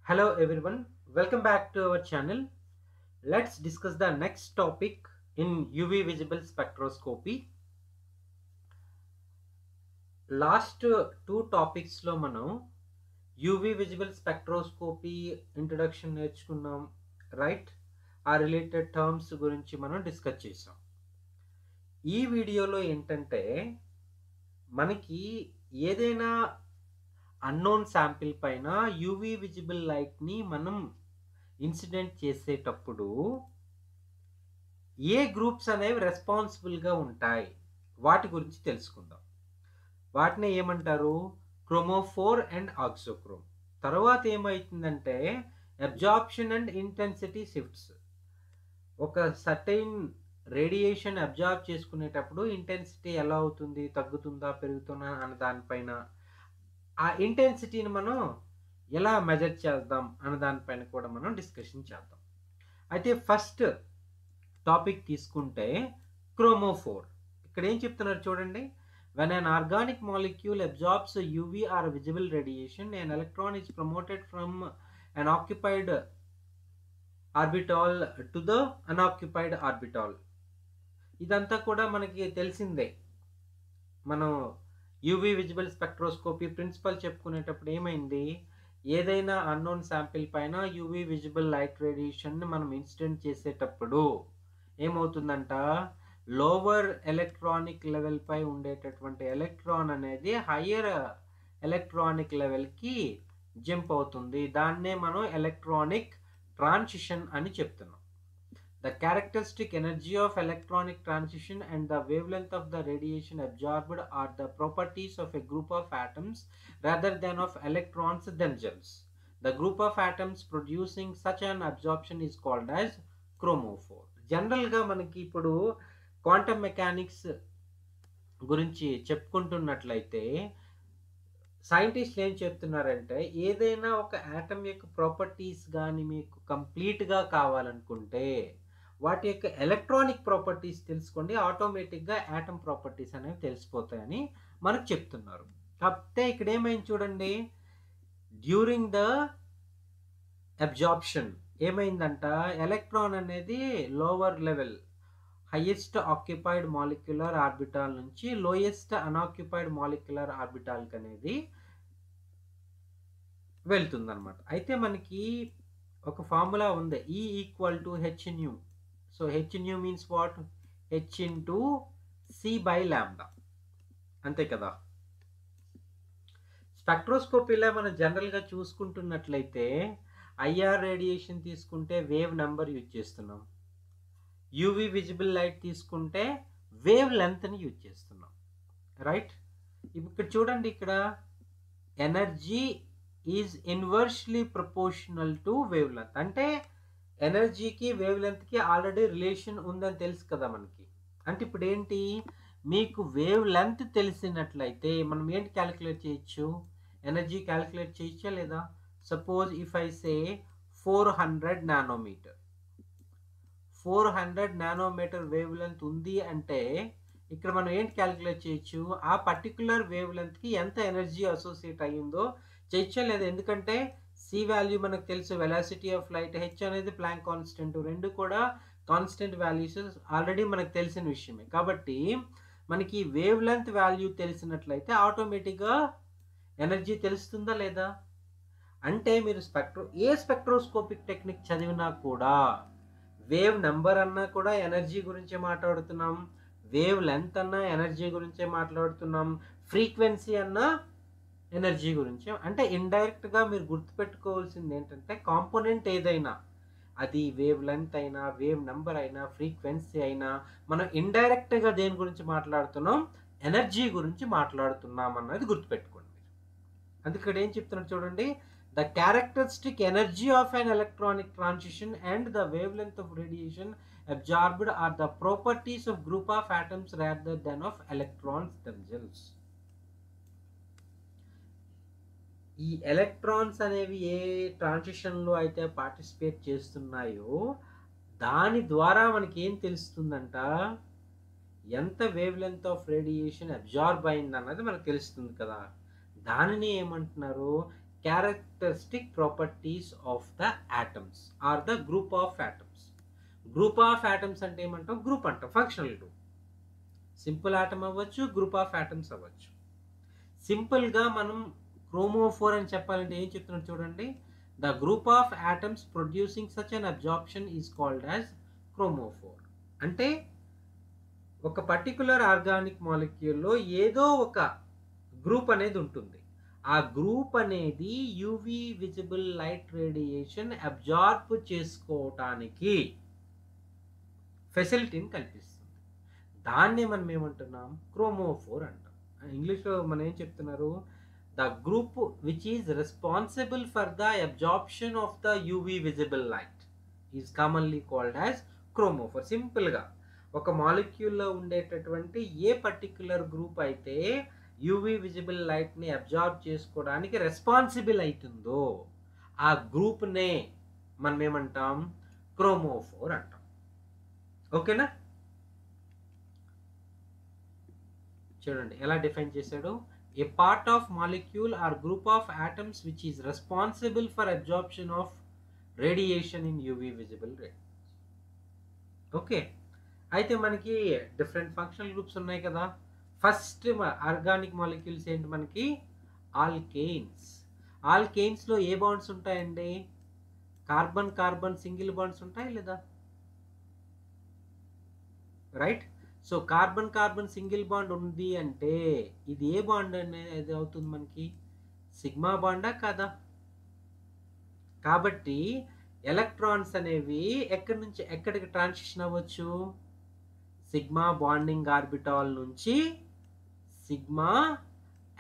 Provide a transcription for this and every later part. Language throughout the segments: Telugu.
Hello everyone, welcome back to our channel. Let's discuss the next topic in UV visible spectroscopy. Last two topics లో మనం UV visible spectroscopy ఇంట్రడక్షన్ నేర్చుకున్నాం, రైట్? ఆ రిలేటెడ్ టర్మ్స్ గురించి మనం డిస్కస్ చేసాం. ఈ వీడియోలో ఏంటంటే మనకి ఏదైనా అన్నోన్ శాంపిల్ పైన యూవీ విజిబుల్ లైట్ని మనం ఇన్సిడెంట్ చేసేటప్పుడు ఏ గ్రూప్స్ అనేవి రెస్పాన్సిబుల్గా ఉంటాయి వాటి గురించి తెలుసుకుందాం. వాటిని ఏమంటారు? Chromophore and auxochrome. తర్వాత ఏమవుతుందంటే అబ్జార్ప్షన్ అండ్ ఇంటెన్సిటీ షిఫ్ట్స్. ఒక సర్టైన్ రేడియేషన్ అబ్జార్బ్ చేసుకునేటప్పుడు ఇంటెన్సిటీ ఎలా అవుతుంది, తగ్గుతుందా పెరుగుతుందా అన్న దానిపైన, ఆ ఇంటెన్సిటీని మనం ఎలా మెజర్ చేద్దాం అన్న దానిపైన కూడా మనం డిస్కషన్ చేద్దాం. అయితే ఫస్ట్ టాపిక్ తీసుకుంటే క్రోమోఫోర్. ఇక్కడ ఏం చెప్తున్నారు చూడండి. When an organic molecule absorbs UV or visible radiation, an electron is promoted from an occupied orbital to the unoccupied orbital. ఇదంతా కూడా మనకి తెలిసిందే. మనం యూవీ విజిబుల్ స్పెక్ట్రోస్కోపీ ప్రిన్సిపల్ చెప్పుకునేటప్పుడు ఏమైంది, ఏదైనా అన్నోన్ శాంపిల్ పైన యూవీ విజిబుల్ లైట్ రేడియేషన్ని మనం ఇన్సిడెంట్ చేసేటప్పుడు ఏమవుతుందంట, లోవర్ ఎలక్ట్రానిక్ లెవెల్ పై ఉండేటటువంటి ఎలక్ట్రాన్ అనేది హయ్యర్ ఎలక్ట్రానిక్ లెవెల్కి జంప్ అవుతుంది. దాన్నే మనం ఎలక్ట్రానిక్ ట్రాన్సిషన్ అని చెప్తున్నాం. The characteristic energy of electronic transition and the wavelength of the radiation absorbed are the properties of a group of atoms rather than of electrons themselves. The group of atoms producing such an absorption is called as chromophore. జనరల్గా మనకి ఇప్పుడు క్వాంటమ్ మెకానిక్స్ గురించి చెప్పుకుంటున్నట్లయితే సైంటిస్టులు ఏం చెప్తున్నారంటే, ఏదైనా ఒక యాటమ్ యొక్క ప్రాపర్టీస్ కానీ మీకు కంప్లీట్గా కావాలనుకుంటే వాటి యొక్క ఎలక్ట్రానిక్ ప్రాపర్టీస్ తెలుసుకోండి, ఆటోమేటిక్గా యాటమ్ ప్రాపర్టీస్ అనేవి తెలిసిపోతాయని మనకు చెప్తున్నారు. కాకపోతే ఇక్కడ ఏమైంది చూడండి, డ్యూరింగ్ ద అబ్జార్ప్షన్ ఏమైందంట, ఎలక్ట్రాన్ అనేది lower level highest occupied molecular orbital నుంచి లోయెస్ట్ అన్ఆక్యుపైడ్ మాలిక్యులర్ ఆర్బిటాల్కి అనేది వెళ్తుందన్నమాట. అయితే మనకి ఒక ఫార్ములా ఉంది, E equal to H nu. So H nu means what? H into C by lambda, అంతే కదా. స్పెక్ట్రోస్కోపీలో మనం జనరల్గా చూసుకుంటున్నట్లయితే ఐఆర్ రేడియేషన్ తీసుకుంటే వేవ్ నెంబర్ యూజ్ చేస్తున్నాం, యూవీ విజిబుల్ లైట్ తీసుకుంటే వేవ్ లెంత్ని యూజ్ చేస్తున్నాం, రైట్? ఇక్కడ చూడండి, ఇక్కడ energy is inversely proportional to wave length. అంటే ఎనర్జీకి వేవ్ లెంత్కి ఆల్రెడీ రిలేషన్ ఉందని తెలుసు కదా మనకి. అంటే ఇప్పుడు ఏంటి, మీకు వేవ్ లెంత్ తెలిసినట్లయితే మనం ఏంటి క్యాలిక్యులేట్ చేయొచ్చు, ఎనర్జీ క్యాలిక్యులేట్ చేయొచ్చా లేదా? Suppose if I say 400 nanometre, 400 nanometre wave length ఉంది అంటే ఇక్కడ మనం ఏంటి క్యాలిక్యులేట్ చేయొచ్చు, ఆ పర్టికులర్ వేవ్ లెంత్కి ఎంత ఎనర్జీ అసోసియేట్ అయ్యిందో చేయొచ్చా లేదా? ఎందుకంటే సి వాల్యూ మనకు తెలుసు, వెలాసిటీ ఆఫ్ లైట్, హెచ్ అనేది ప్లాంక్ కాన్స్టెంట్, రెండు కూడా కాన్స్టెంట్ వాల్యూస్ ఆల్రెడీ మనకు తెలిసిన విషయమే. కాబట్టి మనకి వేవ్ లెంత్ వాల్యూ తెలిసినట్లయితే ఆటోమేటిక్గా ఎనర్జీ తెలుస్తుందా లేదా? అంటే మీరు ఏ స్పెక్ట్రోస్కోపిక్ టెక్నిక్ చదివినా కూడా వేవ్ నెంబర్ అన్నా కూడా ఎనర్జీ గురించి మాట్లాడుతున్నాం, వేవ్ లెంత్ అన్నా ఎనర్జీ గురించే మాట్లాడుతున్నాం, ఫ్రీక్వెన్సీ అన్నా ఎనర్జీ గురించి. అంటే ఇండైరెక్ట్గా మీరు గుర్తుపెట్టుకోవాల్సింది ఏంటంటే, కాంపోనెంట్ ఏదైనా, అది వేవ్ లెంత్ అయినా వేవ్ నెంబర్ అయినా ఫ్రీక్వెన్సీ అయినా, మనం ఇండైరెక్ట్గా దేని గురించి మాట్లాడుతున్నాం, ఎనర్జీ గురించి మాట్లాడుతున్నాం అన్నది గుర్తుపెట్టుకోండి. అందుకే ఇక్కడ ఏం చెప్తున్నారు చూడండి, the characteristic energy of an electronic transition and the wavelength of radiation absorbed are the properties of group of atoms rather than of electrons themselves. ఈ ఎలక్ట్రాన్స్ అనేవి ఏ ట్రాన్సిషన్లో అయితే పార్టిసిపేట్ చేస్తున్నాయో దాని ద్వారా మనకి ఏం తెలుస్తుందంట, ఎంత wave length of radiation absorb అయింది అన్నది మనకు తెలుస్తుంది కదా. దానిని ఏమంటున్నారు, characteristic properties of the atoms or the group of atoms. Group of atoms అంటే ఏమంటాం? గ్రూప్ అంటాం, ఫంక్షనల్ గ్రూప్. సింపుల్ ఆటమ్ అవ్వచ్చు, గ్రూప్ ఆఫ్ ఆటమ్స్ అవ్వచ్చు. సింపుల్గా మనం క్రోమోఫోర్ అని చెప్పాలంటే ఏం చెప్తున్నాడు చూడండి. The group of atoms producing such an absorption is called as chromophore. అంటే ఒక పర్టికులర్ ఆర్గానిక్ మాలిక్యూల్లో ఏదో ఒక గ్రూప్ అనేది ఉంటుంది. ఆ గ్రూప్ అనేది UV visible light radiation absorb చేసుకోవటానికి ఫెసిలిటీని కల్పిస్తుంది. దాన్నే మనం ఏమంటున్నాం? క్రోమోఫోర్ అంటాం. ఇంగ్లీష్లో మనం ఏం చెప్తున్నారు? The group which is responsible for the absorption of the UV visible light is commonly called as chromophore. సింపుల్గా ఒక మాలిక్యూల్లో ఉండేటటువంటి ఏ పర్టిక్యులర్ గ్రూప్ అయితే యూవి విజిబుల్ లైట్ని అబ్జార్బ్ చేసుకోవడానికి రెస్పాన్సిబుల్ అవుతుందో ఆ గ్రూప్నే మనం ఏమంటాం? క్రోమోఫోర్ అంటాం. ఓకేనా? చూడండి ఎలా డిఫైన్ చేశాడు. A part of molecule or group of atoms which is responsible for absorption of radiation in UV visible ray. Okay, అయితే మనకి డిఫరెంట్ ఫంక్షనల్ గ్రూప్స్ ఉన్నాయి కదా. ఫస్ట్ ఆర్గానిక్ మాలిక్యూల్స్ ఏంటి మనకి? ఆల్కేన్స్. ఆల్కేన్స్లో ఏ బాండ్స్ ఉంటాయండి? కార్బన్ కార్బన్ సింగిల్ బాండ్స్ ఉంటాయి లేదా? Right. So carbon carbon single bond ఉంది అంటే ఇది ఏ బాండ్ అనేది అవుతుంది మనకి? సిగ్మా బాండా కాదా? కాబట్టి ఎలక్ట్రాన్స్ అనేవి ఎక్కడి నుంచి ఎక్కడికి ట్రాన్సిషన్ అవ్వచ్చు? సిగ్మా బాండింగ్ ఆర్బిటాల్ నుంచి సిగ్మా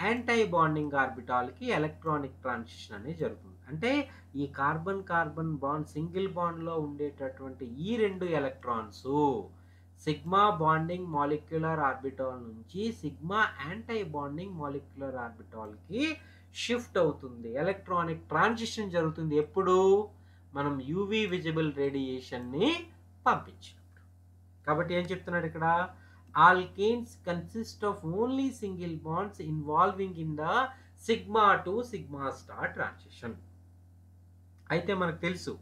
యాంటై బాండింగ్ ఆర్బిటాల్కి ఎలక్ట్రానిక్ ట్రాన్సిషన్ అనేది జరుగుతుంది. అంటే ఈ కార్బన్ కార్బన్ బాండ్ సింగిల్ బాండ్లో ఉండేటటువంటి ఈ రెండు electrons sigma bonding molecular orbital నుంచి సిగ్మా యాంటై బాండింగ్ మాలిక్యులర్ ఆర్బిటాల్కి షిఫ్ట్ అవుతుంది. ఎలక్ట్రానిక్ ట్రాన్సిషన్ జరుగుతుంది. ఎప్పుడు? మనం యూవి విజిబుల్ రేడియేషన్ని పంపించినప్పుడు. కాబట్టి ఏం చెప్తున్నాడు ఇక్కడ? Alkanes consist of only single bonds involving in the sigma to sigma star transition. అయితే మనకు తెలుసు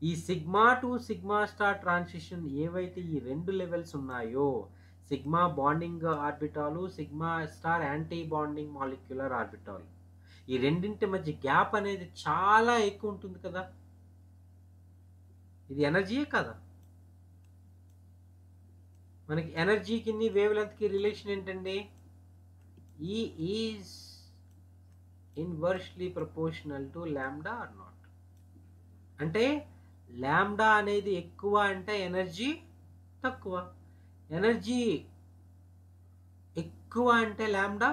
ఈ sigma to sigma star transition ఏవైతే ఈ రెండు లెవెల్స్ ఉన్నాయో, sigma bonding orbital, sigma star anti bonding molecular orbital, ఈ రెండింటి మధ్య గ్యాప్ అనేది చాలా ఎక్కువ ఉంటుంది కదా. ఇది ఎనర్జీయే కదా. మనకి ఎనర్జీకి వేవ్ లెంత్కి రిలేషన్ ఏంటండి? E is inversely proportional to lambda or not. అంటే లాంబ్డా అనేది ఎక్కువ అంటే ఎనర్జీ తక్కువ, ఎనర్జీ ఎక్కువ అంటే లాంబ్డా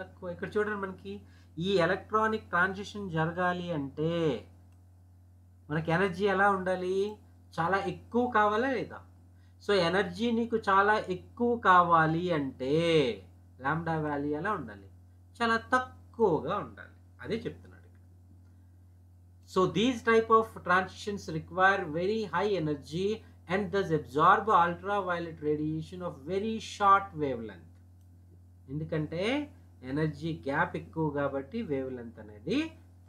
తక్కువ. ఇక్కడ చూడండి, మనకి ఈ ఎలక్ట్రానిక్ ట్రాన్సిషన్ జరగాలి అంటే మనకి ఎనర్జీ ఎలా ఉండాలి? చాలా ఎక్కువ కావాలా లేదా? సో ఎనర్జీ నీకు చాలా ఎక్కువ కావాలి అంటే లాంబ్డా వాల్యూ ఎలా ఉండాలి? చాలా తక్కువగా ఉండాలి. అదే చెప్తున్నాడు. So these type of transitions require very high energy and thus absorb ultraviolet radiation of very short wavelength. ఎందుకంటే ఎనర్జీ గ్యాప్ ఎక్కువ కాబట్టి వేవ్ లెంత్ అనేది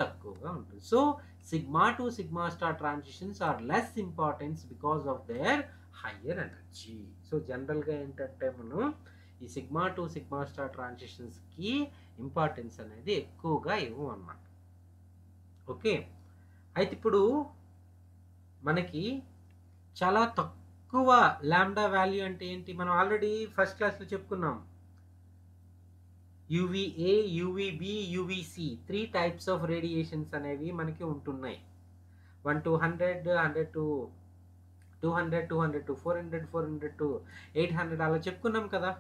తక్కువగా ఉంటుంది. So sigma to sigma star transitions are less importance because of their higher energy. So జనరల్గా ఏంటంటే మనం ఈ సిగ్మా టు సిగ్మా స్టార్ ట్రాన్సిషన్స్కి ఇంపార్టెన్స్ అనేది ఎక్కువగా ఇవ్వం అన్నమాట. ఓకే, అయితే ఇప్పుడు మనకి చాలా తక్కువ లాంబ్డా వాల్యూ అంటే ఏంటి? మనం ఆల్రెడీ ఫస్ట్ క్లాస్లో చెప్పుకున్నాం. UVA, UVB, UVC 3 types of radiations అనేవి మనకి ఉంటున్నాయి. 1 to 100, 100 to 200, 200 to 400, 400 to 800 అలా చెప్పుకున్నాం కదా.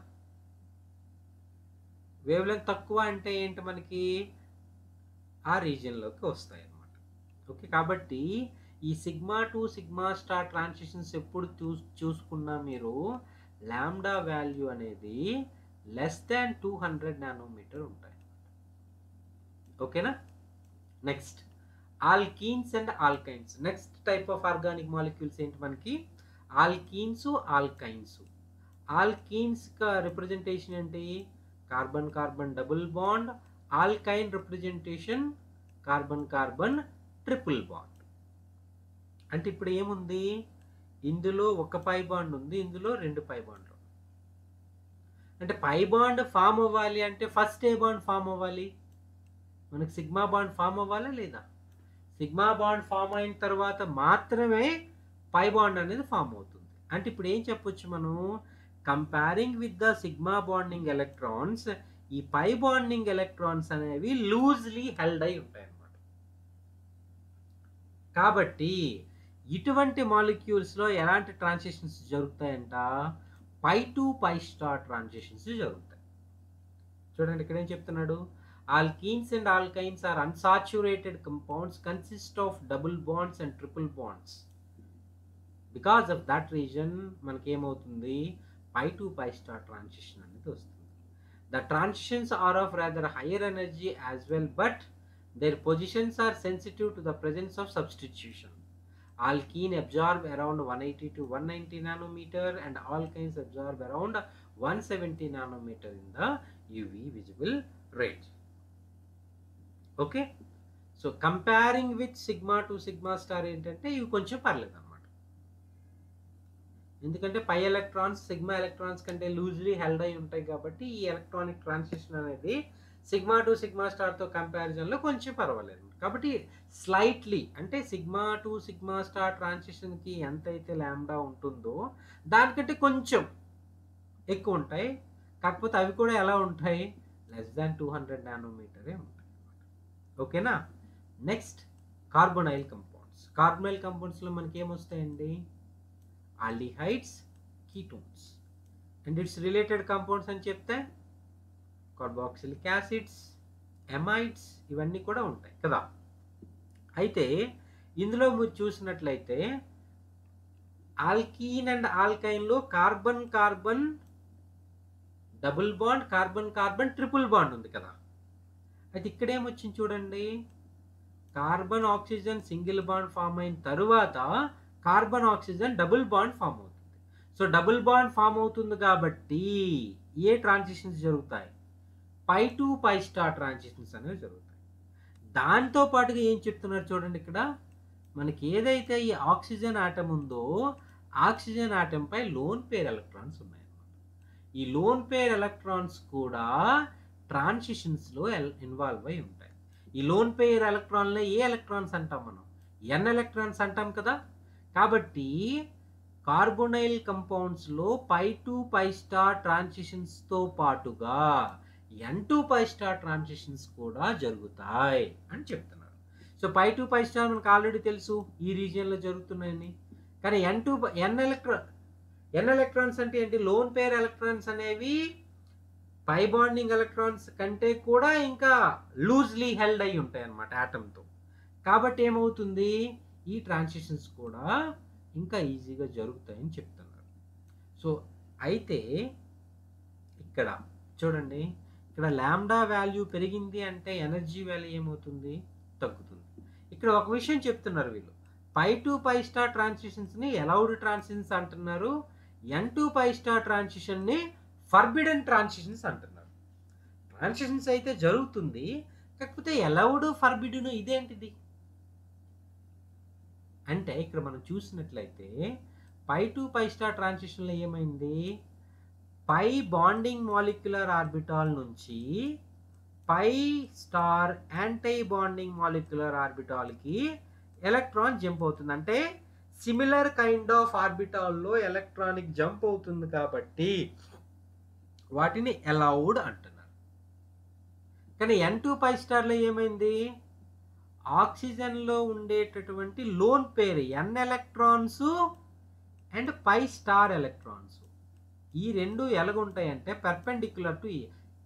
వేవ్ లెంత్ తక్కువ అంటే ఏంటి? మనకి ఆ రీజియన్లోకి వస్తాయి అన్నమాట. ఓకే, కాబట్టి ఈ sigma to sigma star transitions ఎప్పుడు చూసుకున్నా మీరు లాంబ్డా వాల్యూ అనేది లెస్ దాన్ 200 నానోమీటర్ ఉంటాయి. ఓకేనా? Next alkenes and alkynes. Next type of organic molecules ఏంటి మనకి? Alkenes, alkynes. ఆల్కీన్స్ రిప్రజెంటేషన్ ఏంటి? Carbon carbon double bond. ఆల్కైన్ representation carbon carbon triple bond. అంటే ఇప్పుడు ఏముంది, ఇందులో ఒక పై బాండ్ ఉంది, ఇందులో 2 పై బాండ్లు. అంటే పై బాండ్ ఫామ్ అవ్వాలి అంటే ఫస్ట్ ఏ బాండ్ ఫామ్ అవ్వాలి, మనకి సిగ్మా బాండ్ ఫామ్ అవ్వాలా లేదా? సిగ్మా బాండ్ ఫామ్ అయిన తర్వాత మాత్రమే పై బాండ్ అనేది ఫామ్ అవుతుంది. అంటే ఇప్పుడు ఏం చెప్పొచ్చు మనం, comparing with the sigma bonding electrons, ఈ పై బాండింగ్ ఎలక్ట్రాన్స్ అనేవి లూజ్లీ హెల్డ్ అయి ఉంటాయి అన్నమాట. కాబట్టి ఇటువంటి మాలిక్యూల్స్లో ఎలాంటి ట్రాన్సిషన్స్ జరుగుతాయంట, pi to pi star transitions జరుగుతాయి. చూడండి ఇక్కడ ఏం చెప్తున్నాడు, alkenes and alkynes are unsaturated compounds consist of double bonds and triple bonds. Because of that reason మనకి ఏమవుతుంది, pi to pi star transition అనేది వస్తుంది. The transitions are of rather higher energy as well, but their positions are sensitive to the presence of substitution. Alkene absorb around 180 to 190 nanometer and alkynes absorb around 170 nanometer in the UV visible range. Okay, so comparing with sigma to sigma star ఏంటంటే ఇవి కొంచెం పర్లేదు అనమాట. ఎందుకంటే పై ఎలక్ట్రాన్స్ సిగ్మా ఎలక్ట్రాన్స్ కంటే లూజ్లీ హెల్డ్ అయి ఉంటాయి కాబట్టి ఈ ఎలక్ట్రానిక్ ట్రాన్సిషన్ అనేది సిగ్మా టు సిగ్మా స్టార్తో కంపారిజన్లో కొంచెం పర్వాలేదు. కాబట్టి స్లైట్లీ అంటే సిగ్మా టు సిగ్మా స్టార్ ట్రాన్సిషన్కి ఎంతైతే ల్యాండా ఉంటుందో దానికంటే కొంచెం ఎక్కువ ఉంటాయి. కాకపోతే అవి కూడా ఎలా ఉంటాయి, లెస్ దాన్ 200 నానోమీటరే ఉంటాయి. ఓకేనా. Next carbonyl compounds. కార్బొనైల్ కంపౌండ్స్లో మనకి ఏమొస్తాయండి, aldehydes, ketones and its related compounds అని చెప్తే కార్బాక్సిలిక్ యాసిడ్స్, ఎమైడ్స్ ఇవన్నీ కూడా ఉంటాయి కదా. అయితే ఇందులో మీరు చూసినట్లయితే ఆల్కీన్ అండ్ ఆల్కైన్లో carbon carbon double bond, carbon carbon triple bond ఉంది కదా. అయితే ఇక్కడేమొచ్చింది చూడండి, carbon oxygen single bond form అయిన తరువాత carbon oxygen double bond form అవుతుంది. సో డబుల్ బాండ్ ఫామ్ అవుతుంది కాబట్టి ఏ ట్రాన్సిషన్స్ జరుగుతాయి, pi to pi star transitions అనేవి జరుగుతాయి. దాంతో పాటుగా ఏం చెప్తున్నారు చూడండి, ఇక్కడ మనకి ఏదైతే ఈ ఆక్సిజన్ ఆటం ఉందో ఆక్సిజన్ ఆటం పై లోన్ పేర్ ఎలక్ట్రాన్స్ ఉన్నాయన్నమాట. ఈ లోన్ పేర్ ఎలక్ట్రాన్స్ కూడా ట్రాన్సిషన్స్లో ఇన్వాల్వ్ అయి ఉంటాయి. ఈ లోన్ పేర్ ఎలక్ట్రాన్లో ఏ ఎలక్ట్రాన్స్ అంటాం మనం, ఎన్ ఎలక్ట్రాన్స్ అంటాం కదా. కాబట్టి కార్బొనైల్ కంపౌండ్స్లో పై టు పై స్టార్ ట్రాన్సిషన్స్తో పాటుగా n to pi star transitions కూడా జరుగుతాయి అని చెప్తున్నారు. So pi to pi star మనకు ఆల్రెడీ తెలుసు ఈ రీజియన్లో జరుగుతున్నాయని. కానీ ఎన్ ఎలక్ట్రాన్స్ అంటే ఏంటి, లోన్ పేర్ ఎలక్ట్రాన్స్ అనేవి పై బాండింగ్ ఎలక్ట్రాన్స్ కంటే కూడా ఇంకా లూజ్లీ హెల్డ్ అయి ఉంటాయి అన్నమాట ఆటంతో. కాబట్టి ఏమవుతుంది, ఈ ట్రాన్సిషన్స్ కూడా ఇంకా ఈజీగా జరుగుతాయని చెప్తున్నారు. సో అయితే ఇక్కడ చూడండి, ఇక్కడ ల్యాండా వాల్యూ పెరిగింది అంటే ఎనర్జీ వాల్యూ ఏమవుతుంది, తగ్గుతుంది. ఇక్కడ ఒక విషయం చెప్తున్నారు వీళ్ళు, పై టు పై స్టార్ ట్రాన్సిషన్స్ని అలౌడ్ ట్రాన్సిషన్స్ అంటున్నారు, ఎన్ టు పై స్టార్ ట్రాన్సిషన్ని ఫర్బిడెన్ ట్రాన్సిషన్స్ అంటున్నారు. ట్రాన్సిషన్స్ అయితే జరుగుతుంది, కాకపోతే అలౌడ్ ఫర్బిడెన్ ఇదేంటిది అంటే ఇక్కడ మనం చూసినట్లయితే పై టు పై స్టార్ ట్రాన్సిషన్లో ఏమైంది, పై బాండింగ్ మాలిక్యులర్ ఆర్బిటాల్ నుంచి pi star anti bonding molecular ఆర్బిటాల్కి ఎలక్ట్రాన్ జంప్ అవుతుంది. అంటే సిమిలర్ కైండ్ ఆఫ్ ఆర్బిటాల్లో ఎలక్ట్రానిక్ జంప్ అవుతుంది కాబట్టి వాటిని అలౌడ్ అంటున్నారు. కానీ ఎన్ టు పై స్టార్లో ఏమైంది, ఆక్సిజన్లో ఉండేటటువంటి lone pair n electrons and pi star electrons ఈ రెండు ఎలాగుంటాయంటే పెర్పెండిక్యులర్ టు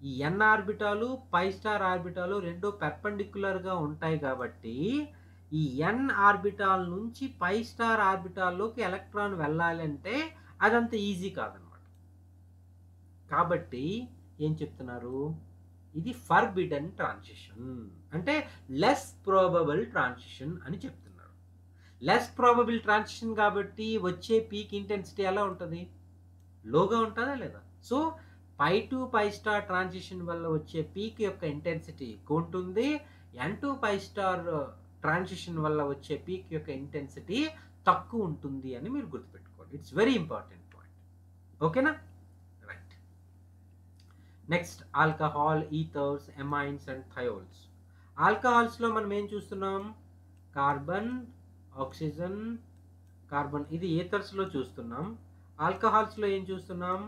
ఈ ఎన్ ఆర్బిటాలు పై స్టార్ ఆర్బిటాలు రెండు పెర్పెండిక్యులర్గా ఉంటాయి. కాబట్టి ఈ ఎన్ ఆర్బిటాల్ నుంచి పై స్టార్ ఆర్బిటాల్లోకి ఎలక్ట్రాన్ వెళ్ళాలంటే అదంత ఈజీ కాదనమాట. కాబట్టి ఏం చెప్తున్నారు, ఇది ఫర్బిడెన్ ట్రాన్సిషన్ అంటే లెస్ ప్రోబబుల్ ట్రాన్సిషన్ అని చెప్తున్నారు. లెస్ ప్రోబబుల్ ట్రాన్సిషన్ కాబట్టి వచ్చే పీక్ ఇంటెన్సిటీ ఎలా ఉంటుంది, లోగా ఉంటుందా లేదా. So pi to pi star transition వల్ల వచ్చే పీక్ యొక్క ఇంటెన్సిటీ ఎక్కువ ఉంటుంది, n2 పై స్టార్ ట్రాన్సిషన్ వల్ల వచ్చే పీక్ యొక్క ఇంటెన్సిటీ తక్కువ ఉంటుంది అని మీరు గుర్తుపెట్టుకోవాలి. It's very important point. ఓకేనా? Right. Next alcohol, ethers, amines and thiols. ఆల్కహాల్స్లో మనం ఏం చూస్తున్నాం? Carbon, oxygen, carbon. ఇది ఈథర్స్లో చూస్తున్నాం. ఆల్కహాల్స్లో ఏం చూస్తున్నాం?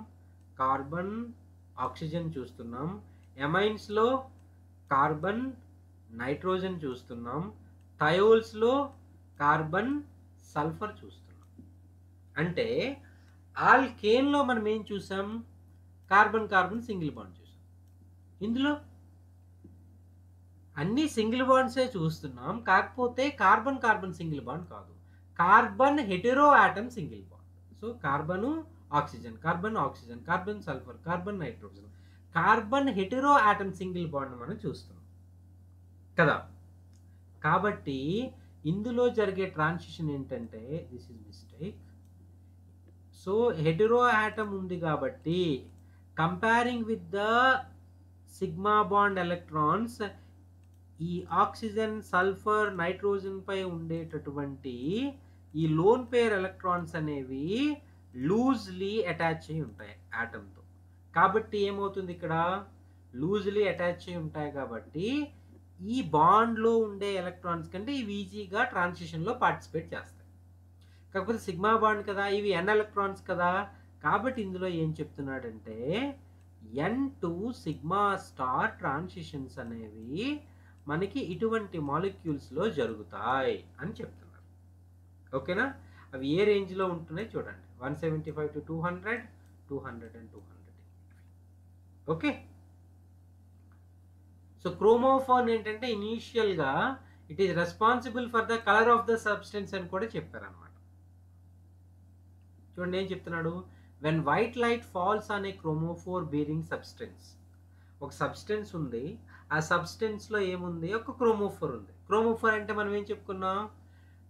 కార్బన్, ఆక్సిజన్ చూస్తున్నాం. ఎమైన్స్లో కార్బన్, నైట్రోజన్ చూస్తున్నాం. థయోల్స్లో కార్బన్, సల్ఫర్ చూస్తున్నాం. అంటే ఆల్కేన్లో మనం ఏం చూసాం? కార్బన్ కార్బన్ సింగిల్ బాండ్ చూసాం. ఇందులో అన్ని సింగిల్ బాండ్సే చూస్తున్నాం, కాకపోతే కార్బన్ కార్బన్ సింగిల్ బాండ్ కాదు, carbon hetero atom single bond. So carbon oxygen, carbon oxygen, carbon sulphur, carbon nitrogen, carbon hetero atom single bond మనం చూస్తున్నాం కదా. కాబట్టి ఇందులో జరిగే ట్రాన్సిషన్ ఏంటంటే, this is mistake. So hetero atom ఉంది కాబట్టి comparing with the sigma bond electrons, ఈ ఆక్సిజన్, సల్ఫర్, నైట్రోజన్ పై ఉండేటటువంటి ఈ లోన్ పేర్ ఎలక్ట్రాన్స్ అనేవి లూజ్లీ అటాచ్ అయి ఉంటాయి ఆటమ్తో. కాబట్టి ఏమవుతుంది, ఇక్కడ లూజ్లీ అటాచ్ అయి ఉంటాయి కాబట్టి ఈ బాండ్లో ఉండే ఎలక్ట్రాన్స్ కంటే ఇవి ఈజీగా ట్రాన్సిషన్లో పార్టిసిపేట్ చేస్తాయి. కాకపోతే సిగ్మా బాండ్ కదా, ఇవి ఎన్ ఎలక్ట్రాన్స్ కదా. కాబట్టి ఇందులో ఏం చెప్తున్నాడంటే n2 సిగ్మా స్టార్ ట్రాన్సిషన్స్ అనేవి మనకి ఇటువంటి మాలిక్యూల్స్లో జరుగుతాయి అని చెప్తున్నారు. ఓకేనా? అవి ఏ రేంజ్లో ఉంటున్నాయి చూడండి, 175 to 200, 200 and 200. Okay. So chromophore ఏంటంటే ఇనీషియల్గా it is responsible for the colour of the substance అని కూడా చెప్పారనమాట. చూడండి ఏం చెప్తున్నాడు, when white light falls on a chromophore bearing substance. ఒక సబ్స్టెన్స్ ఉంది, ఆ సబ్స్టెన్స్లో ఏముంది, ఒక క్రోమోఫోర్ ఉంది. క్రోమోఫోర్ అంటే మనం ఏం చెప్పుకున్నాం,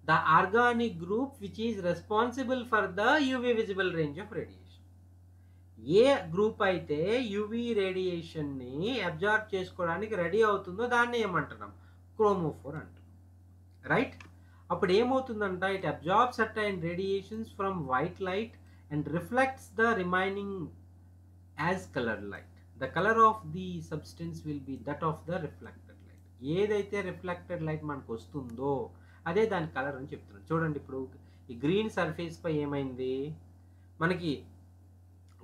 the organic group which is responsible for the UV visible range of radiation. ఏ గ్రూప్ అయితే యూవీ రేడియేషన్ని అబ్జార్బ్ చేసుకోవడానికి రెడీ అవుతుందో దాన్ని ఏమంటున్నాం, క్రోమోఫోర్ అంటున్నాం. రైట్? అప్పుడు ఏమవుతుందంట, it absorb certain radiations from white light and reflects the remaining as colour light. The colour of the substance will be that of the reflected light. ఏదైతే రిఫ్లెక్టెడ్ లైట్ మనకు వస్తుందో అదే దాని కలర్ అని చెప్తున్నాం. చూడండి ఇప్పుడు ఈ గ్రీన్ సర్ఫేస్ పై ఏమైంది, మనకి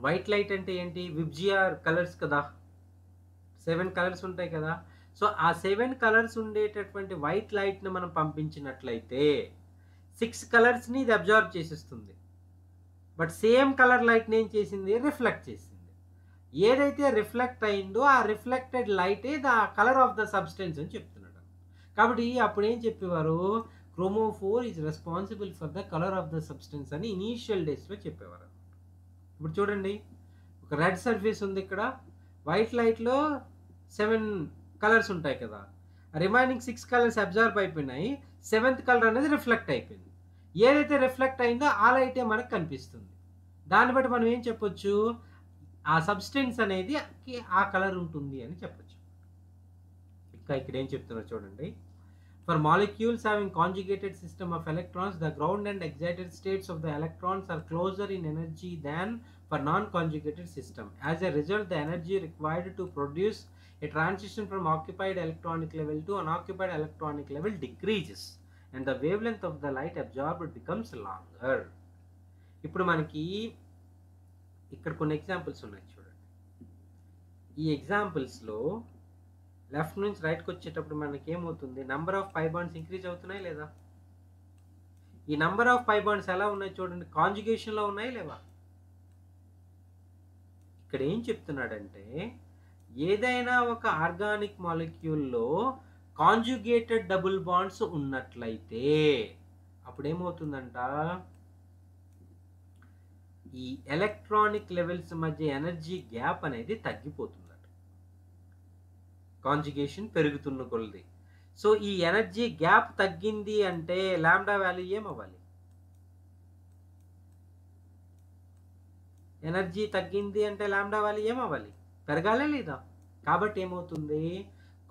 వైట్ లైట్ అంటే ఏంటి, విబ్జిఆర్ కలర్స్ కదా, 7 కలర్స్ ఉంటాయి కదా. సో ఆ 7 కలర్స్ ఉండేటటువంటి వైట్ లైట్ని మనం పంపించినట్లయితే 6 కలర్స్ని ఇది అబ్జార్బ్ చేసేస్తుంది. బట్ సేమ్ కలర్ లైట్ని ఏం చేసింది, రిఫ్లెక్ట్ చేసింది. ఏదైతే రిఫ్లెక్ట్ అయిందో ఆ రిఫ్లెక్టెడ్ లైటే the colour of the substance అని చెప్తున్నాడు. కాబట్టి అప్పుడు ఏం చెప్పేవారు, chromophore is responsible for the colour of the substance అని ఇనీషియల్ డేస్లో చెప్పేవారు. ఇప్పుడు చూడండి, ఒక రెడ్ సర్ఫేస్ ఉంది ఇక్కడ, వైట్ లైట్లో 7 కలర్స్ ఉంటాయి కదా, రిమైనింగ్ 6 కలర్స్ అబ్జర్వ్ అయిపోయినాయి, 7th కలర్ అనేది రిఫ్లెక్ట్ అయిపోయింది. ఏదైతే రిఫ్లెక్ట్ అయిందో ఆ లైటే మనకు కనిపిస్తుంది. దాన్ని బట్టి మనం ఏం చెప్పొచ్చు, ఆ సబ్స్టెన్స్ అనేది ఆ కలర్ ఉంటుంది అని చెప్పొచ్చు. ఇంకా ఇక్కడ ఏం చెప్తున్నారు చూడండి, for molecules having conjugated system of electrons, the ground and excited states of the electrons are closer in energy than for non-conjugated system. As a result, the energy required to produce a transition from occupied electronic level to unoccupied electronic level decreases and the wavelength of the light absorbed becomes longer. ఇప్పుడు మనకి ఇక్కడ కొన్ని ఎగ్జాంపుల్స్ ఉన్నాయి చూడండి. ఈ ఎగ్జాంపుల్స్లో లెఫ్ట్ నుంచి రైట్కి వచ్చేటప్పుడు మనకి ఏమవుతుంది, number of pi bonds increase అవుతున్నాయి లేదా? ఈ నంబర్ ఆఫ్ పై బాండ్స్ ఎలా ఉన్నాయి చూడండి, కాంజుగేషన్లో ఉన్నాయి లేవా? ఇక్కడ ఏం చెప్తున్నాడంటే ఏదైనా ఒక ఆర్గానిక్ మాలిక్యూల్లో కాంజుగేటెడ్ డబుల్ బాండ్స్ ఉన్నట్లయితే అప్పుడు ఏమవుతుందంట, ఈ ఎలక్ట్రానిక్ లెవెల్స్ మధ్య ఎనర్జీ గ్యాప్ అనేది తగ్గిపోతుందట, కాంజుగేషన్ పెరుగుతున్న కొలది. సో ఈ ఎనర్జీ గ్యాప్ తగ్గింది అంటే లాంబ్డా వాల్యూ ఏమవ్వాలి, ఎనర్జీ తగ్గింది అంటే లాంబ్డా వాల్యూ ఏమవ్వాలి, పెరగాలే లేదా? కాబట్టి ఏమవుతుంది,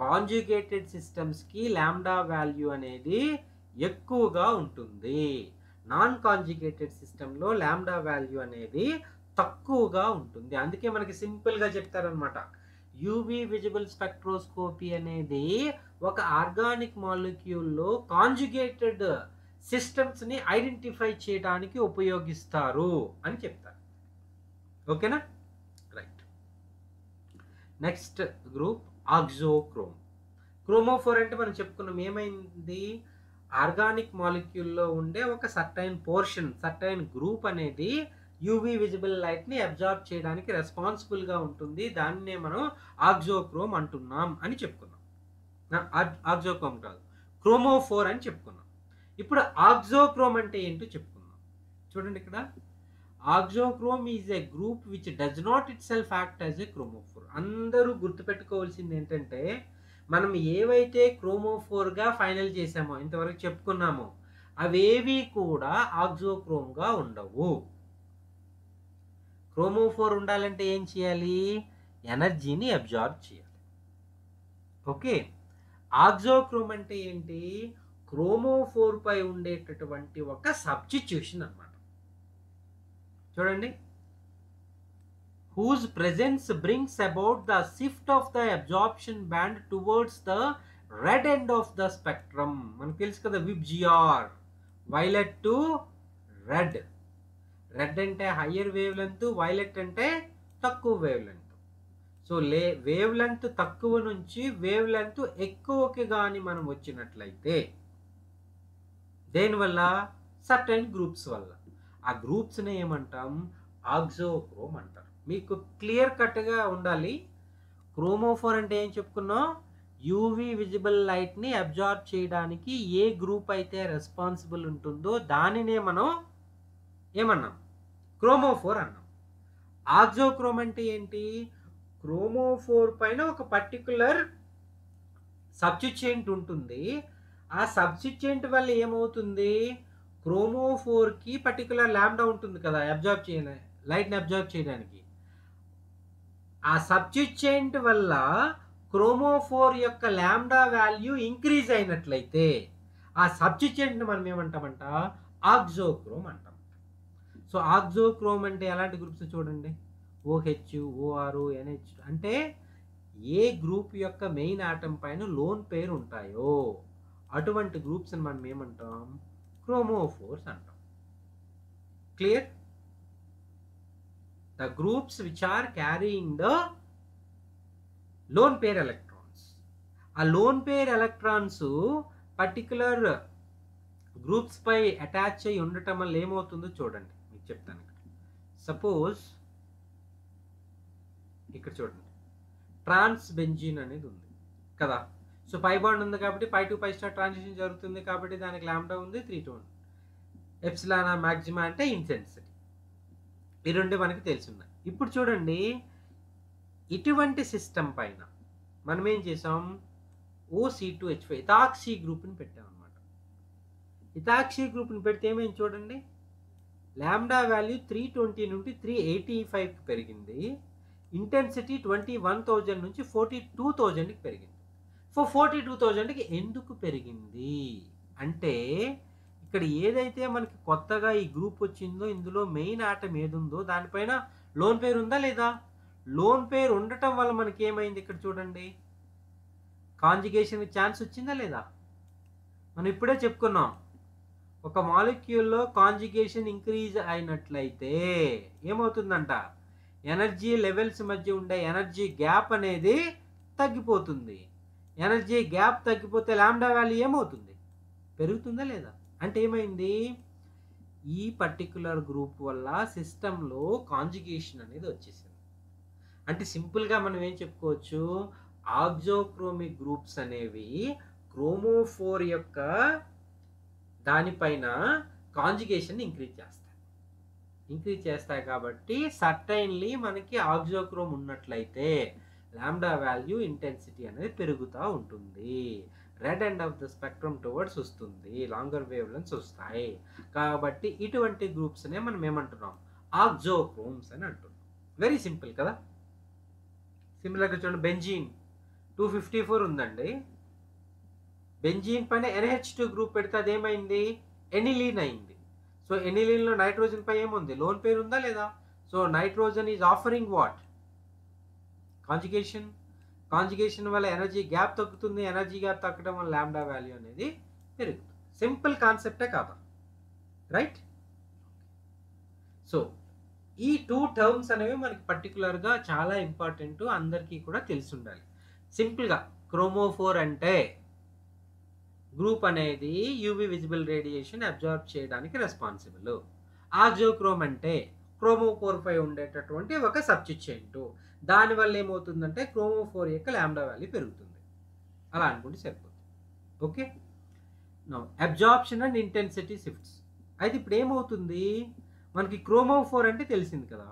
కాంజుగేటెడ్ సిస్టమ్స్కి లాంబ్డా వాల్యూ అనేది ఎక్కువగా ఉంటుంది. నాన్ కాంజుగేటెడ్ సిస్టంలో లాంబ్డా వాల్యూ అనేది తక్కువగా ఉంటుంది. అందుకే మనకి సింపుల్గా చెప్తారనమాట, యూవీ విజిబుల్ స్పెక్ట్రోస్కోపీ అనేది ఒక ఆర్గానిక్ మాలిక్యూల్లో కాంజుగేటెడ్ సిస్టమ్స్ని ఐడెంటిఫై చేయడానికి ఉపయోగిస్తారు అని చెప్తారు. ఓకేనా, right. Next group auxochrome. Chromophore అంటే మనం చెప్పుకున్నాం ఏమైంది, ఆర్గానిక్ మాలిక్యూల్లో ఉండే ఒక సర్టైన్ పోర్షన్, సర్టైన్ గ్రూప్ అనేది యూవీ విజిబుల్ లైట్ని అబ్జార్బ్ చేయడానికి రెస్పాన్సిబుల్గా ఉంటుంది. దాన్నే మనం ఆక్సోక్రోమ్ అంటున్నాం అని చెప్పుకున్నాం. ఆక్సోక్రోమ్ కాదు, క్రోమోఫోర్ అని చెప్పుకున్నాం. ఇప్పుడు ఆక్సోక్రోమ్ అంటే ఏంటో చెప్పుకుందాం. చూడండి ఇక్కడ, auxochrome is a group which does not it self act as a chromophore. అందరూ గుర్తుపెట్టుకోవాల్సింది ఏంటంటే, మనం ఏవైతే క్రోమోఫోర్గా ఫైనల్ చేసామో, ఇంతవరకు చెప్పుకున్నామో, అవేవి కూడా ఆక్సోక్రోమ్గా ఉండవు. క్రోమోఫోర్ ఉండాలంటే ఏం చేయాలి, ఎనర్జీని అబ్జార్బ్ చేయాలి. ఓకే, ఆక్సోక్రోమ్ అంటే ఏంటి, క్రోమోఫోర్ పై ఉండేటటువంటి ఒక సబ్స్టిట్యూషన్ అన్నమాట. చూడండి, whose presence brings about the shift of the absorption band towards the red end of the spectrum. మనకు తెలుసు కదా, VIBGYOR, violet to red. Red అంటే హయ్యర్ వేవ్ లెంత్, వైలెట్ అంటే తక్కువ wave length. So wave length తక్కువ నుంచి వేవ్ లెంత్ ఎక్కువకి కానీ మనం వచ్చినట్లయితే, దేనివల్ల, సర్టైన్ గ్రూప్స్ వల్ల, ఆ గ్రూప్స్ని ఏమంటాం, ఆక్సోక్రోమ్ అంటారు. మీకు క్లియర్ కట్గా ఉండాలి. క్రోమోఫోర్ అంటే ఏం చెప్పుకున్నాం, యూవీ విజిబుల్ లైట్ని అబ్జార్బ్ చేయడానికి ఏ గ్రూప్ అయితే రెస్పాన్సిబుల్ ఉంటుందో దానినే మనం ఏమన్నాం, క్రోమోఫోర్ అన్నాం. ఆక్సోక్రోమ్ అంటే ఏంటి, క్రోమోఫోర్ పైన ఒక పర్టికులర్ సబ్స్టిట్యూయెంట్ ఉంటుంది. ఆ సబ్స్టిట్యూయెంట్ వల్ల ఏమవుతుంది, క్రోమోఫోర్కి పర్టికులర్ లాంబ్డా ఉంటుంది కదా అబ్జార్బ్ చేయడానికి, లైట్ని అబ్జార్బ్ చేయడానికి. ఆ సబ్స్టిట్యూయెంట్ వల్ల క్రోమోఫోర్ యొక్క లాంబ్డా వాల్యూ ఇంక్రీజ్ అయినట్లయితే ఆ సబ్స్టిట్యూయెంట్ని మనం ఏమంటామంట, ఆక్సోక్రోమ్ అంటాం. సో ఆక్సోక్రోమ్ అంటే ఎలాంటి గ్రూప్స్ చూడండి, OH, OR, NH అంటే ఏ గ్రూప్ యొక్క మెయిన్ ఆటం పైన లోన్ పేరు ఉంటాయో అటువంటి గ్రూప్స్ని మనం ఏమంటాం, క్రోమోఫోర్స్ అంటాం. Clear? The groups which are carrying the lone pair electrons. ఆ lone pair electrons particular groups పై అటాచ్ అయి ఉండటం వల్ల ఏమవుతుందో చూడండి, మీకు చెప్తాను. సపోజ్ ఇక్కడ చూడండి, ట్రాన్స్ బెంజీన్ అనేది ఉంది కదా. సో పై బాండ్ ఉంది కాబట్టి pi to pi star transition జరుగుతుంది కాబట్టి దానికి లాంబ్డా ఉంది 3 ఉంది. ఎప్సిలాన్ మ్యాక్సిమా అంటే ఇంటెన్సిటీ. ఈ రెండు మనకి తెలుసున్నాయి. ఇప్పుడు చూడండి, ఇటువంటి సిస్టమ్ పైన మనం ఏం చేసాం, OC2H5 ఇథాక్సీ గ్రూప్ని పెట్టామన్నమాట. ఇథాక్సీ గ్రూప్ని పెడితే ఏమైంది చూడండి, లాంబ్డా వాల్యూ 320 నుండి 385కి పెరిగింది. ఇంటెన్సిటీ 21,000 నుంచి 42,000కి పెరిగింది. 42,000కి ఎందుకు పెరిగింది అంటే, ఇక్కడ ఏదైతే మనకి కొత్తగా ఈ గ్రూప్ వచ్చిందో ఇందులో మెయిన్ ఆటం ఏదుందో దానిపైన లోన్ పేరు ఉందా లేదా, లోన్ పేరు ఉండటం వల్ల మనకి ఏమైంది, ఇక్కడ చూడండి, కాంజుగేషన్ ఛాన్స్ వచ్చిందా లేదా. మనం ఇప్పుడే చెప్పుకున్నాం, ఒక మాలిక్యూల్లో కాంజుగేషన్ ఇంక్రీజ్ అయినట్లయితే ఏమవుతుందంట, ఎనర్జీ లెవెల్స్ మధ్య ఉండే ఎనర్జీ గ్యాప్ అనేది తగ్గిపోతుంది. ఎనర్జీ గ్యాప్ తగ్గిపోతే లాంబ్డా వాల్యూ ఏమవుతుంది, పెరుగుతుందా లేదా. అంటే ఏమైంది, ఈ పర్టికులర్ గ్రూప్ వల్ల సిస్టంలో కాంజుగేషన్ అనేది వచ్చేసింది. అంటే సింపుల్గా మనం ఏం చెప్పుకోవచ్చు, ఆక్సోక్రోమిక్ గ్రూప్స్ అనేవి క్రోమోఫోర్ యొక్క దానిపైన కాంజుగేషన్ ఇంక్రీజ్ చేస్తాయి కాబట్టి సర్టైన్లీ మనకి ఆక్సోక్రోమ్ ఉన్నట్లయితే లాంబ్డా వాల్యూ ఇంటెన్సిటీ అనేది పెరుగుతూ ఉంటుంది. Red end of the spectrum towards వస్తుంది, లాంగర్ వేవ్ లెంత్స్ వస్తాయి. కాబట్టి ఇటువంటి గ్రూప్స్నే మనం ఏమంటున్నాం, ఆక్సోక్రోమ్స్ అని అంటున్నాం. వెరీ సింపుల్ కదా. సిమిలర్గా చూడండి, బెంజీన్ 254 ఉందండి. బెంజీన్ పైన NH2 గ్రూప్ పెడితే అదేమైంది? ఎనిలీన్ అయింది. సో ఎనిలీన్లో నైట్రోజన్ పై ఏముంది? లోన్ పేరు ఉందా లేదా? So nitrogen is offering what? Conjugation. Conjugation వల్ల ఎనర్జీ గ్యాప్ తగ్గుతుంది. ఎనర్జీ గ్యాప్ తగ్గడం వల్ల లాంబ్డా వాల్యూ అనేది పెరుగుతుంది. సింపుల్ కాన్సెప్టే కాదా? రైట్. సో ఈ 2 టర్మ్స్ అనేవి మనకి పర్టికులర్గా చాలా ఇంపార్టెంట్, అందరికీ కూడా తెలిసి ఉండాలి. సింపుల్గా క్రోమోఫోర్ అంటే గ్రూప్ అనేది యూవి విజిబుల్ రేడియేషన్ అబ్జార్బ్ చేయడానికి రెస్పాన్సిబుల్. ఆక్సోక్రోమ్ అంటే క్రోమోఫోర్ పై ఉండేటటువంటి ఒక సబ్స్టిట్యూయెంట్. దానివల్ల ఏమవుతుందంటే క్రోమోఫోర్ యొక్క లాంబ్డా వాల్యూ పెరుగుతుంది. అలా అనుకుంటే సరిపోతుంది. Okay. Now absorption and intensity shifts. అయితే ఇప్పుడు ఏమవుతుంది, మనకి క్రోమోఫోర్ అంటే తెలిసింది కదా,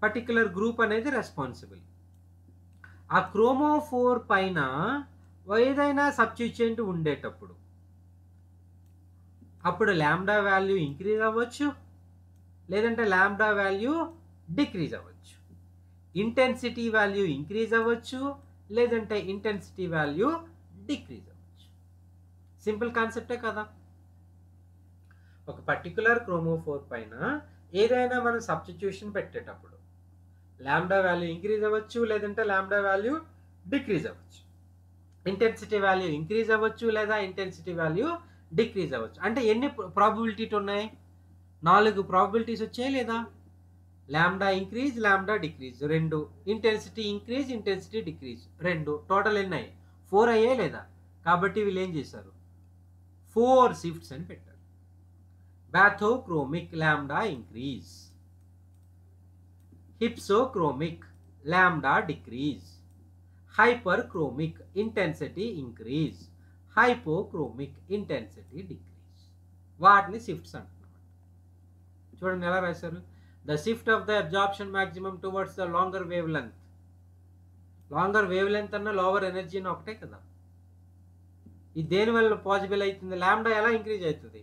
పర్టికులర్ గ్రూప్ అనేది రెస్పాన్సిబుల్. ఆ క్రోమోఫోర్ పైన ఏదైనా సబ్స్టిట్యూయెంట్ ఉండేటప్పుడు అప్పుడు లాంబ్డా వాల్యూ ఇంక్రీజ్ అవ్వచ్చు, లేదంటే లాంబ్డా వాల్యూ డిక్రీజ్ అవ్వచ్చు. ఇంటెన్సిటీ వాల్యూ ఇంక్రీజ్ అవ్వచ్చు, లేదంటే ఇంటెన్సిటీ వాల్యూ డిక్రీజ్ అవ్వచ్చు. సింపుల్ కాన్సెప్టే కదా. ఒక పర్టికులర్ క్రోమోఫోర్ పైన ఏదైనా మనం సబ్స్టిట్యూషన్ పెట్టేటప్పుడు లాంబ్డా వాల్యూ ఇంక్రీజ్ అవ్వచ్చు, లేదంటే లాంబ్డా వాల్యూ డిక్రీజ్ అవ్వచ్చు. ఇంటెన్సిటీ వాల్యూ ఇంక్రీజ్ అవ్వచ్చు, లేదా ఇంటెన్సిటీ వాల్యూ డిక్రీజ్ అవ్వచ్చు. అంటే ఎన్ని ప్రాబబిలిటీస్ ఉన్నాయి? 4 ప్రాబబిలిటీస్ వచ్చాయి లేదా? Lambda increase, lambda decrease 2, intensity increase, intensity decrease 2, total ఎన్ని అయ్యాయి? 4 అయ్యాయి లేదా? కాబట్టి వీళ్ళు ఏం చేశారు? 4 షిఫ్ట్స్ అని పెట్టారు. Bathochromic lambda increase, hypsochromic lambda decrease, hyperchromic intensity increase, hypochromic intensity decrease. వాటిని షిఫ్ట్స్ అంటున్నాం. చూడండి ఎలా రాశారు. The shift of the absorption maximum towards the longer wavelength. Longer wavelength అన్న లోవర్ ఎనర్జీ అని ఒకటే కదా. ఇది దేని వల్ల పాసిబుల్ అవుతుంది? లాంబ్డా ఎలా ఇంక్రీజ్ అవుతుంది?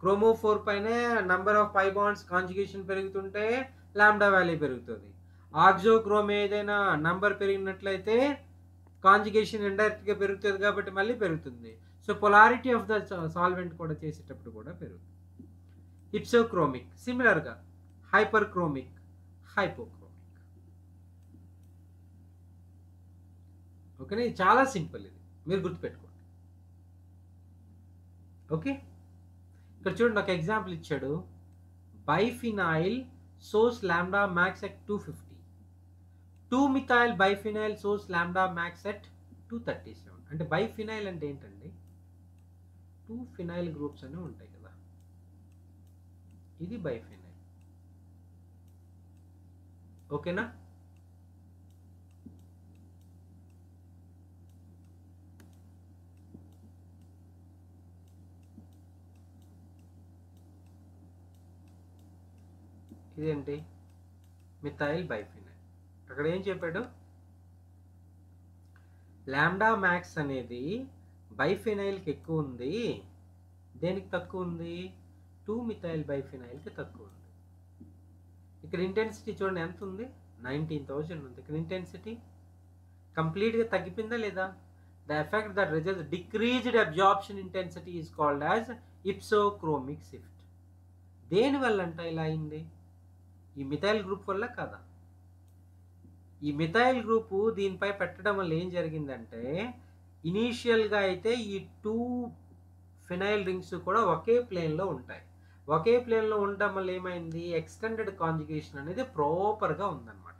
క్రోమోఫోర్ పైన number of pi bonds conjugation పెరుగుతుంటే లాంబ్డా వాల్యూ పెరుగుతుంది. ఆక్సోక్రోమ్ ఏదైనా నంబర్ పెరిగినట్లయితే కాంజుగేషన్ ఇండైరెక్ట్గా పెరుగుతుంది కాబట్టి మళ్ళీ పెరుగుతుంది. So polarity of the solvent కూడా చేసేటప్పుడు కూడా పెరుగుతుంది. హిప్సోక్రోమిక్ సిమిలర్గా, హైపర్క్రోమిక్, హైపోక్రోమిక్. ఓకేనా? ఇది చాలా సింపుల్, ఇది మీరు గుర్తుపెట్టుకోండి. ఓకే. ఇక్కడ చూడండి, ఒక ఎగ్జాంపుల్ ఇచ్చాడు. Biphenyl shows lambda max at 250, 2-మిథైల్ biphenyl shows lambda max at 237. అంటే బైఫినాయిల్ అంటే ఏంటండి? 2 ఫినాయిల్ గ్రూప్స్ అనేవి ఉంటాయి కదా, ఇది బైఫినాయిల్. ఓకేనా? ఇదేంటి? మిథైల్ బైఫినాయిల్. అక్కడ ఏం చెప్పాడు? లాంబ్డా మ్యాక్స్ అనేది బైఫినాయిల్కి ఎక్కువ ఉంది, దేనికి తక్కువ ఉంది? 2-మిథైల్ బైఫినాయిల్కి తక్కువ ఉంది. ఇక్కడ ఇంటెన్సిటీ చూడండి ఎంత ఉంది? 19,000 ఉంది. ఇక్కడ ఇంటెన్సిటీ కంప్లీట్గా తగ్గిపోయిందా లేదా? The effect that results decreased absorption intensity is called as hypsochromic shift. దేనివల్ల అంట ఇలా అయింది? ఈ మిథైల్ గ్రూప్ వల్ల కదా. ఈ మిథైల్ గ్రూపు దీనిపై పెట్టడం వల్ల ఏం జరిగిందంటే, ఇనీషియల్గా అయితే ఈ 2 ఫినైల్ రింగ్స్ కూడా ఒకే ప్లేన్లో ఉంటాయి. ఒకే ప్లేన్లో ఉండడం వల్ల ఏమైంది? ఎక్స్టెండెడ్ కాంజుగేషన్ అనేది ప్రాపర్గా ఉందన్నమాట.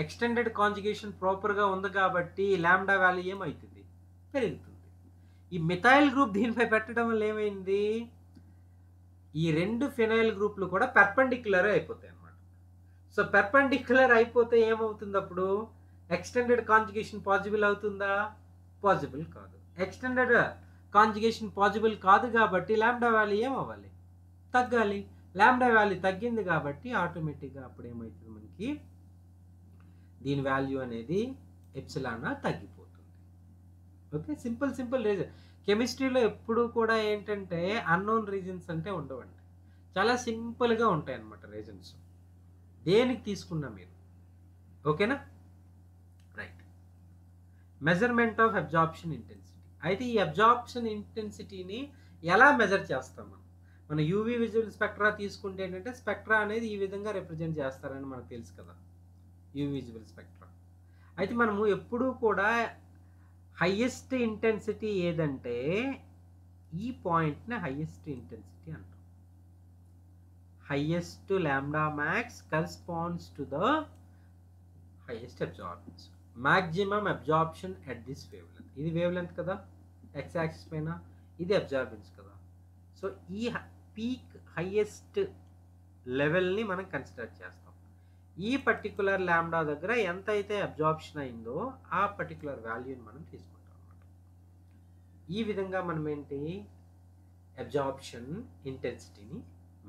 ఎక్స్టెండెడ్ కాంజుగేషన్ ప్రాపర్గా ఉంది కాబట్టి లాంబ్డా వాల్యూ ఏమవుతుంది? పెరుగుతుంది. ఈ మిథైల్ గ్రూప్ దీనిపై పెట్టడం వల్ల ఏమైంది? ఈ 2 ఫినైల్ గ్రూప్లు కూడా పెర్పెండిక్యులర్ అయిపోతాయి అన్నమాట. సో పెర్పెండిక్యులర్ అయిపోతే ఏమవుతుంది? అప్పుడు ఎక్స్టెండెడ్ కాంజుగేషన్ పాసిబుల్ అవుతుందా? పాసిబుల్ కాదు. ఎక్స్టెండెడ్ కాంజుగేషన్ పాసిబుల్ కాదు కాబట్టి లాంబ్డా వాల్యూ ఏమవ్వాలి? తగ్గాలి. లాంబ్డా వాల్యూ తగ్గింది కాబట్టి ఆటోమేటిక్గా అప్పుడు ఏమవుతుంది? మనకి దీని వాల్యూ అనేది ఎప్సిలాన్ తగ్గిపోతుంది. ఓకే. Simple reason. కెమిస్ట్రీలో ఎప్పుడు కూడా ఏంటంటే అన్నోన్ రీజన్స్ అంటే ఉండవండి, చాలా సింపుల్గా ఉంటాయి అన్నమాట రీజన్స్, దేనికి తీసుకున్నా మీరు. ఓకేనా? Measurement of absorption intensity. అయితే ఈ అబ్జార్ప్షన్ ఇంటెన్సిటీని ఎలా మెజర్ చేస్తాం మనం? మన యూవీ విజువల్ స్పెక్ట్రా తీసుకుంటే ఏంటంటే స్పెక్ట్రా అనేది ఈ విధంగా రిప్రజెంట్ చేస్తారని మనకు తెలుసు కదా, యూవీ విజువల్ స్పెక్ట్రా. అయితే మనము ఎప్పుడూ కూడా హైయెస్ట్ ఇంటెన్సిటీ ఏదంటే ఈ పాయింట్ని హైయెస్ట్ ఇంటెన్సిటీ అంటాం. Highest lambda max corresponds to the highest absorbance. Maximum absorption at this wave length. ఇది వేవ్ లెంత్ కదా ఎక్స్ యాక్సిస్ పైన, ఇది అబ్జార్బెన్స్ కదా. సో ఈ పీక్ హైయెస్ట్ లెవెల్ని మనం కన్సిడర్ చేస్తాం. ఈ పర్టికులర్ లాంబ్డా దగ్గర ఎంత అయితే అబ్జార్ప్షన్ అయిందో ఆ పర్టికులర్ వాల్యూని మనం తీసుకుంటాం అన్నమాట. ఈ విధంగా మనం ఏంటి అబ్జార్ప్షన్ ఇంటెన్సిటీని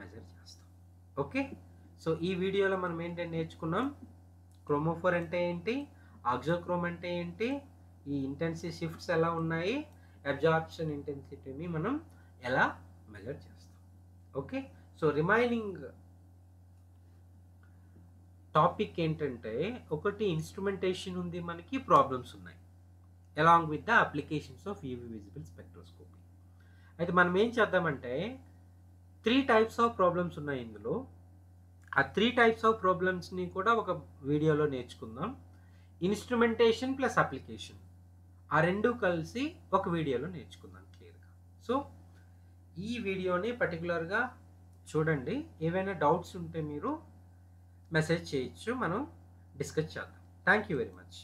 మెజర్ చేస్తాం. ఓకే, సో ఈ వీడియోలో మనం ఏంటంటే నేర్చుకున్నాం క్రోమోఫోర్ అంటే ఏంటి, ఆక్సోక్రోమ్ అంటే ఏంటి, ఈ ఇంటెన్సిటీ షిఫ్ట్స్ ఎలా ఉన్నాయి, అబ్జార్ప్షన్ ఇంటెన్సిటీని మనం ఎలా మెజర్ చేస్తాం. ఓకే, సో రిమైనింగ్ టాపిక్ ఏంటంటే ఒకటి ఇన్స్ట్రుమెంటేషన్ ఉంది, మనకి ప్రాబ్లమ్స్ ఉన్నాయి along with the applications of UV visible spectroscopy. అయితే మనం ఏం చేద్దామంటే 3 types ఆఫ్ ప్రాబ్లమ్స్ ఉన్నాయి ఇందులో. ఆ 3 types ఆఫ్ ప్రాబ్లమ్స్ని కూడా ఒక వీడియోలో నేర్చుకుందాం. ఇన్స్ట్రుమెంటేషన్ ప్లస్ అప్లికేషన్ ఆ రెండు కలిసి ఒక వీడియోలో నేర్చుకుందాం క్లియర్గా. సో ఈ వీడియోని పర్టికులర్గా చూడండి, ఏవైనా డౌట్స్ ఉంటే మీరు మెసేజ్ చేయొచ్చు, మనం డిస్కస్ చేద్దాం. Thank you very much.